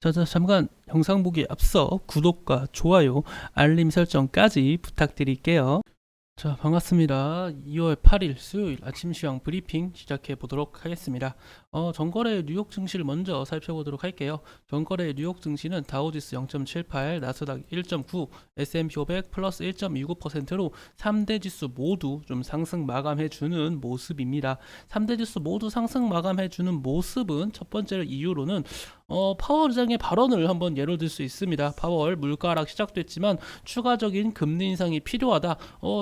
잠깐 영상 보기에 앞서 구독과 좋아요, 알림 설정까지 부탁드릴게요. 자, 반갑습니다. 2월 8일 수요일 아침 시황 브리핑 시작해 보도록 하겠습니다. 전거래 뉴욕 증시를 먼저 살펴보도록 할게요. 전거래 뉴욕 증시는 다우지수 0.78, 나스닥 1.9, S&P 500 플러스 1.29%로 3대 지수 모두 좀 상승 마감해 주는 모습입니다. 3대 지수 모두 상승 마감해 주는 모습은 첫 번째 이유로는 파월 의장의 발언을 한번 예로 들 수 있습니다. 파월 물가 하락 시작됐지만 추가적인 금리 인상이 필요하다.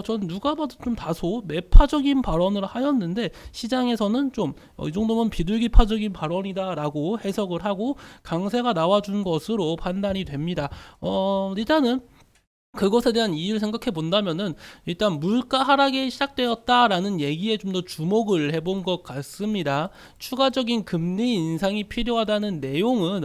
전 누가 봐도 좀 다소 매파적인 발언을 하였는데 시장에서는 좀 이 정도면 비둘기파적인 발언이다라고 해석을 하고 강세가 나와준 것으로 판단이 됩니다. 일단은 그것에 대한 이유를 생각해 본다면은 일단 물가 하락이 시작되었다라는 얘기에 좀 더 주목을 해본 것 같습니다. 추가적인 금리 인상이 필요하다는 내용은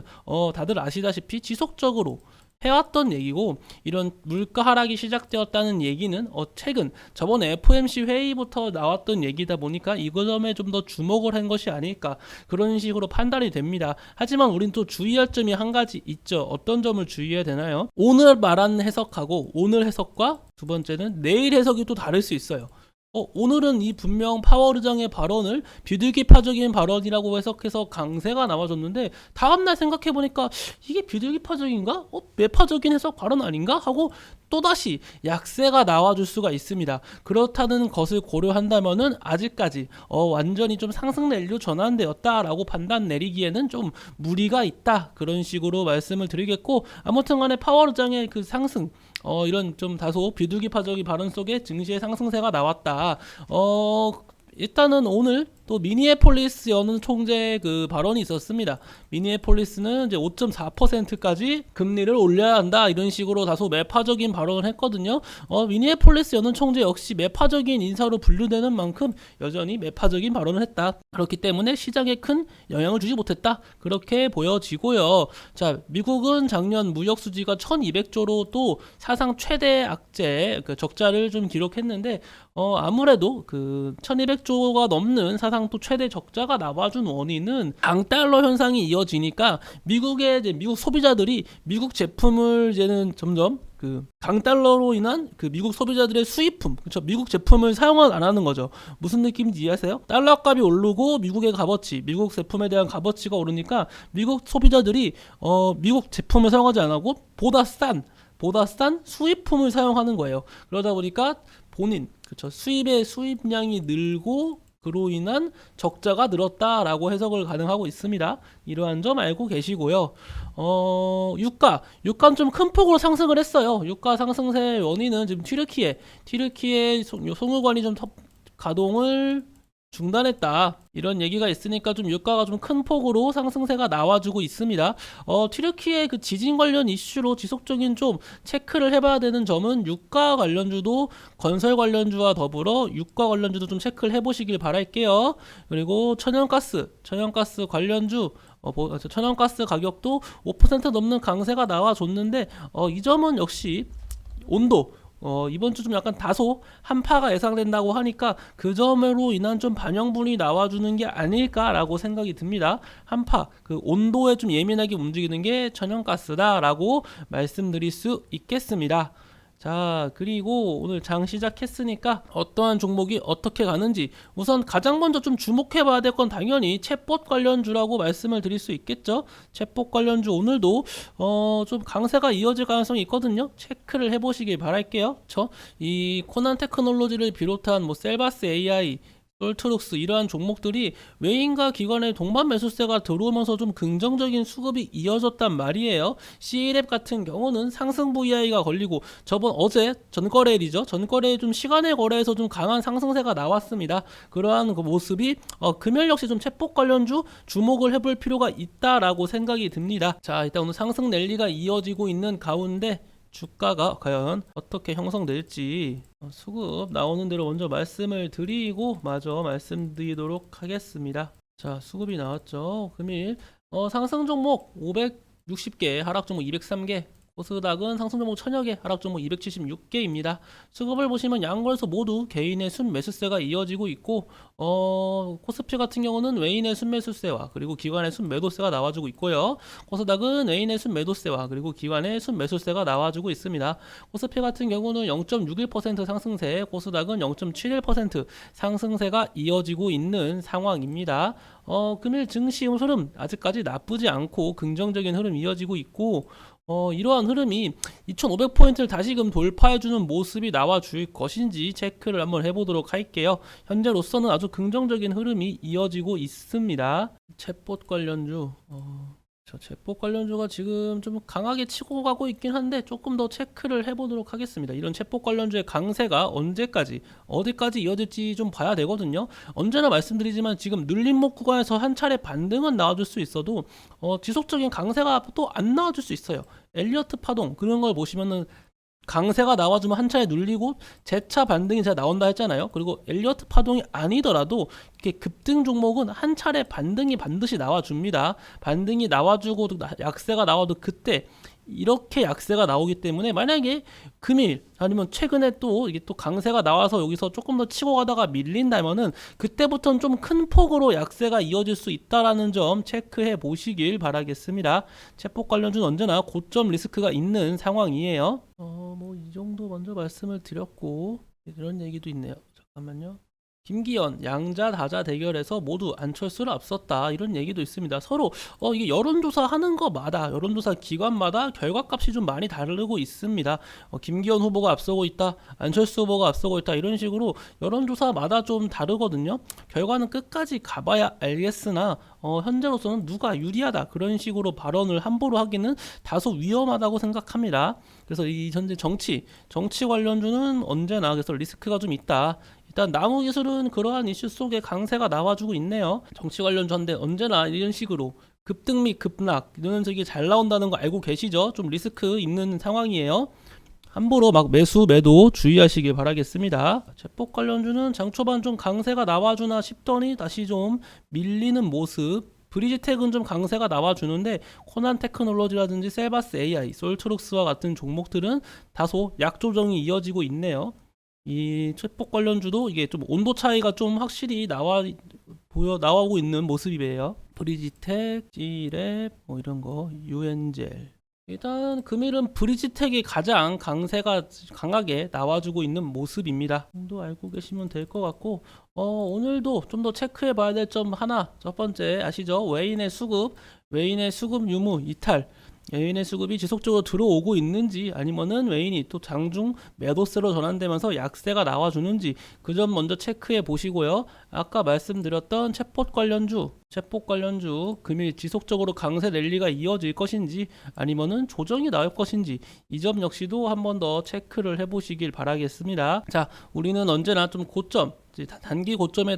다들 아시다시피 지속적으로 해왔던 얘기고, 이런 물가 하락이 시작되었다는 얘기는 최근 저번 FOMC 회의부터 나왔던 얘기다 보니까 이 점에 좀 더 주목을 한 것이 아닐까, 그런 식으로 판단이 됩니다. 하지만 우린 또 주의할 점이 한 가지 있죠. 어떤 점을 주의해야 되나요? 오늘 말한 해석하고 오늘 해석과 두 번째는 내일 해석이 또 다를 수 있어요. 오늘은 이 분명 파월 의장의 발언을 비둘기파적인 발언이라고 해석해서 강세가 나와줬는데, 다음날 생각해보니까 이게 비둘기파적인가? 매파적인 해석 발언 아닌가? 하고 또다시 약세가 나와줄 수가 있습니다. 그렇다는 것을 고려한다면은 아직까지 완전히 좀 상승 랠리로 전환되었다라고 판단 내리기에는 좀 무리가 있다, 그런 식으로 말씀을 드리겠고, 아무튼 간에 파월 의장의 그 상승, 이런 좀 다소 비둘기파적인 발언 속에 증시의 상승세가 나왔다. 일단은 오늘 또 미니애폴리스 여는 총재 그 발언이 있었습니다. 미니애폴리스는 이제 5.4%까지 금리를 올려야 한다, 이런 식으로 다소 매파적인 발언을 했거든요. 미니애폴리스 여는 총재 역시 매파적인 인사로 분류되는 만큼 여전히 매파적인 발언을 했다. 그렇기 때문에 시장에 큰 영향을 주지 못했다, 그렇게 보여지고요. 자, 미국은 작년 무역 수지가 1200조로 또 사상 최대 악재, 그 적자를 좀 기록했는데, 아무래도 그 1200조가 넘는 사상 또 최대 적자가 나와준 원인은 강달러 현상이 이어지니까 미국의 이제 미국 소비자들이 미국 제품을 이제는 점점 그 강달러로 인한 그 미국 소비자들의 수입품, 그렇죠, 미국 제품을 사용을 안 하는 거죠. 무슨 느낌인지 이해하세요? 달러 값이 오르고 미국의 값어치, 미국 제품에 대한 값어치가 오르니까 미국 소비자들이 미국 제품을 사용하지 안 하고 보다 싼 수입품을 사용하는 거예요. 그러다 보니까 본인, 그렇죠, 수입량이 늘고 그로 인한 적자가 늘었다라고 해석을 가능하고 있습니다. 이러한 점 알고 계시고요. 유가는 좀 큰 폭으로 상승을 했어요. 유가 상승세 원인은 지금 튀르키예 송유관이 좀 가동을 중단했다, 이런 얘기가 있으니까 좀 유가가 좀 큰 폭으로 상승세가 나와주고 있습니다. 튀르키예 그 지진 관련 이슈로 지속적인 좀 체크를 해봐야 되는 점은 유가 관련주도 건설 관련주와 더불어 유가 관련주도 좀 체크를 해보시길 바랄게요. 그리고 천연가스 관련주, 천연가스 가격도 5% 넘는 강세가 나와줬는데, 이 점은 역시 온도, 이번 주 좀 약간 다소 한파가 예상된다고 하니까 그 점으로 인한 좀 반영분이 나와주는 게 아닐까라고 생각이 듭니다. 한파, 그 온도에 좀 예민하게 움직이는 게 천연가스다라고 말씀드릴 수 있겠습니다. 자, 그리고 오늘 장 시작했으니까 어떠한 종목이 어떻게 가는지 우선 가장 먼저 좀 주목해 봐야 될 건 당연히 챗봇 관련주라고 말씀을 드릴 수 있겠죠. 챗봇 관련주 오늘도 좀 강세가 이어질 가능성이 있거든요. 체크를 해보시길 바랄게요. 이 코난 테크놀로지를 비롯한 뭐 셀바스 AI, 솔트룩스, 이러한 종목들이 외인과 기관의 동반 매수세가 들어오면서 좀 긍정적인 수급이 이어졌단 말이에요. C랩 같은 경우는 상승 VI가 걸리고 어제 전거래일이죠. 전거래일 좀 시간의 거래에서 좀 강한 상승세가 나왔습니다. 그러한 그 모습이 금요일 역시 좀 챗봇 관련주 주목을 해볼 필요가 있다라고 생각이 듭니다. 자, 일단 오늘 상승 랠리가 이어지고 있는 가운데 주가가 과연 어떻게 형성될지 수급 나오는 대로 먼저 말씀을 드리고 마저 말씀드리도록 하겠습니다. 자, 수급이 나왔죠. 금일 상승 종목 560개, 하락 종목 203개, 코스닥은 상승 종목 1000여 개, 하락 종목 276개입니다. 수급을 보시면 양거래소 모두 개인의 순매수세가 이어지고 있고 코스피 같은 경우는 외인의 순매수세와 그리고 기관의 순매도세가 나와주고 있고요. 코스닥은 외인의 순매도세와 그리고 기관의 순매수세가 나와주고 있습니다. 코스피 같은 경우는 0.61% 상승세, 코스닥은 0.71% 상승세가 이어지고 있는 상황입니다. 금일 증시 흐름 아직까지 나쁘지 않고 긍정적인 흐름 이어지고 있고 이러한 흐름이 2500포인트를 다시금 돌파해주는 모습이 나와줄 것인지 체크를 한번 해보도록 할게요. 현재로서는 아주 긍정적인 흐름이 이어지고 있습니다. 챗봇 관련주 챗봇 관련주가 지금 좀 강하게 치고 가고 있긴 한데 조금 더 체크를 해보도록 하겠습니다. 이런 챗봇 관련주의 강세가 언제까지 어디까지 이어질지 좀 봐야 되거든요. 언제나 말씀드리지만 지금 눌림목 구간에서 한 차례 반등은 나와줄 수 있어도 지속적인 강세가 또 안 나와줄 수 있어요. 엘리어트 파동 그런 걸 보시면은 강세가 나와주면 한 차례 눌리고 재차 반등이 제가 나온다 했잖아요. 그리고 엘리어트 파동이 아니더라도 이렇게 급등 종목은 한 차례 반등이 반드시 나와줍니다. 반등이 나와주고 약세가 나와도 그때 이렇게 약세가 나오기 때문에 만약에 금일 아니면 최근에 또 이게 또 강세가 나와서 여기서 조금 더 치고 가다가 밀린다면은 그때부터는 좀 큰 폭으로 약세가 이어질 수 있다라는 점 체크해 보시길 바라겠습니다. 챗봇 관련주는 언제나 고점 리스크가 있는 상황이에요. 뭐 이 정도 먼저 말씀을 드렸고 이런 얘기도 있네요. 잠깐만요. 김기현 양자 다자 대결에서 모두 안철수를 앞섰다 이런 얘기도 있습니다. 서로 이게 여론조사 하는 거마다 여론조사 기관마다 결과값이 좀 많이 다르고 있습니다. 김기현 후보가 앞서고 있다, 안철수 후보가 앞서고 있다 이런 식으로 여론조사마다 좀 다르거든요. 결과는 끝까지 가봐야 알겠으나 현재로서는 누가 유리하다 그런 식으로 발언을 함부로 하기는 다소 위험하다고 생각합니다. 그래서 이 현재 정치 관련주는 언제나 그래서 리스크가 좀 있다. 일단 나무기술은 그러한 이슈 속에 강세가 나와주고 있네요. 정치 관련주인데 언제나 이런 식으로 급등 및 급락 이런 식이 잘 나온다는 거 알고 계시죠? 좀 리스크 있는 상황이에요. 함부로 막 매수 매도 주의하시길 바라겠습니다. 챗봇 관련주는 장 초반 좀 강세가 나와주나 싶더니 다시 좀 밀리는 모습. 브리지텍은 좀 강세가 나와주는데 코난 테크놀로지라든지 셀바스 AI, 솔트룩스와 같은 종목들은 다소 약조정이 이어지고 있네요. 이 챗봇 관련주도 이게 좀 온도 차이가 좀 확실히 나오고 있는 모습이에요. 브리지텍, G랩 뭐 이런 거, 유엔젤. 일단 금일은 브리지텍이 가장 강세가 강하게 나와주고 있는 모습입니다. 정도 알고 계시면 될 것 같고 오늘도 좀 더 체크해 봐야 될 점 하나, 첫 번째 아시죠? 외인의 수급 유무 이탈. 외인의 수급이 지속적으로 들어오고 있는지 아니면은 외인이 또 장중 매도세로 전환되면서 약세가 나와주는지 그 점 먼저 체크해 보시고요. 아까 말씀드렸던 챗봇 관련주 금일 지속적으로 강세 랠리가 이어질 것인지 아니면은 조정이 나올 것인지 이 점 역시도 한 번 더 체크를 해 보시길 바라겠습니다. 자, 우리는 언제나 좀 고점, 단기 고점에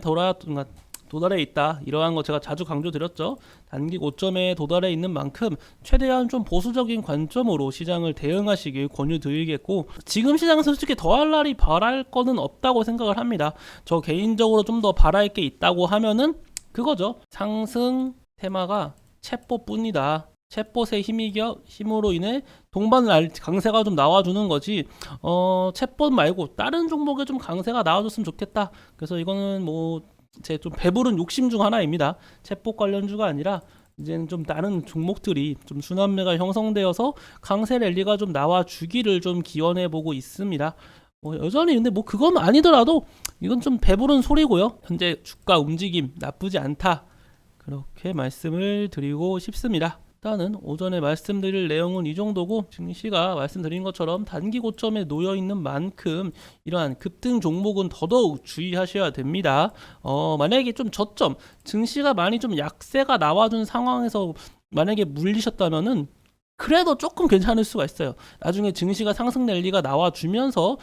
도달해 있다. 이러한 거 제가 자주 강조드렸죠. 단기 고점에 도달해 있는 만큼 최대한 좀 보수적인 관점으로 시장을 대응하시길 권유드리겠고 지금 시장은 솔직히 더할 날이 바랄 거는 없다고 생각을 합니다. 저 개인적으로 좀 더 바랄 게 있다고 하면은 그거죠. 상승 테마가 챗봇뿐이다. 챗봇의 힘으로 인해 동반 강세가 좀 나와주는 거지 챗봇 말고 다른 종목에 좀 강세가 나와줬으면 좋겠다. 그래서 이거는 뭐 제 좀 배부른 욕심 중 하나입니다. 챗봇 관련주가 아니라 이제는 좀 다른 종목들이 좀 순환매가 형성되어서 강세 랠리가 좀 나와주기를 좀 기원해 보고 있습니다. 여전히 근데 뭐 그건 아니더라도 이건 좀 배부른 소리고요. 현재 주가 움직임 나쁘지 않다. 그렇게 말씀을 드리고 싶습니다. 일단은 오전에 말씀드릴 내용은 이 정도고 증시가 말씀드린 것처럼 단기 고점에 놓여 있는 만큼 이러한 급등 종목은 더더욱 주의하셔야 됩니다. 만약에 좀 저점 증시가 많이 좀 약세가 나와준 상황에서 만약에 물리셨다면은 그래도 조금 괜찮을 수가 있어요. 나중에 증시가 상승 랠리가 나와주면서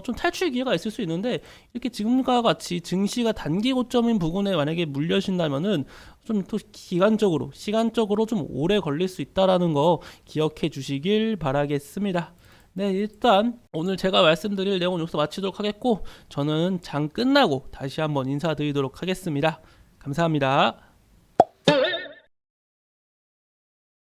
좀 탈출 기회가 있을 수 있는데 이렇게 지금과 같이 증시가 단기 고점인 부분에 만약에 물려신다면은 좀 또 시간적으로 좀 오래 걸릴 수 있다라는 거 기억해 주시길 바라겠습니다. 네, 일단 오늘 제가 말씀드릴 내용은 여기서 마치도록 하겠고 저는 장 끝나고 다시 한번 인사드리도록 하겠습니다. 감사합니다.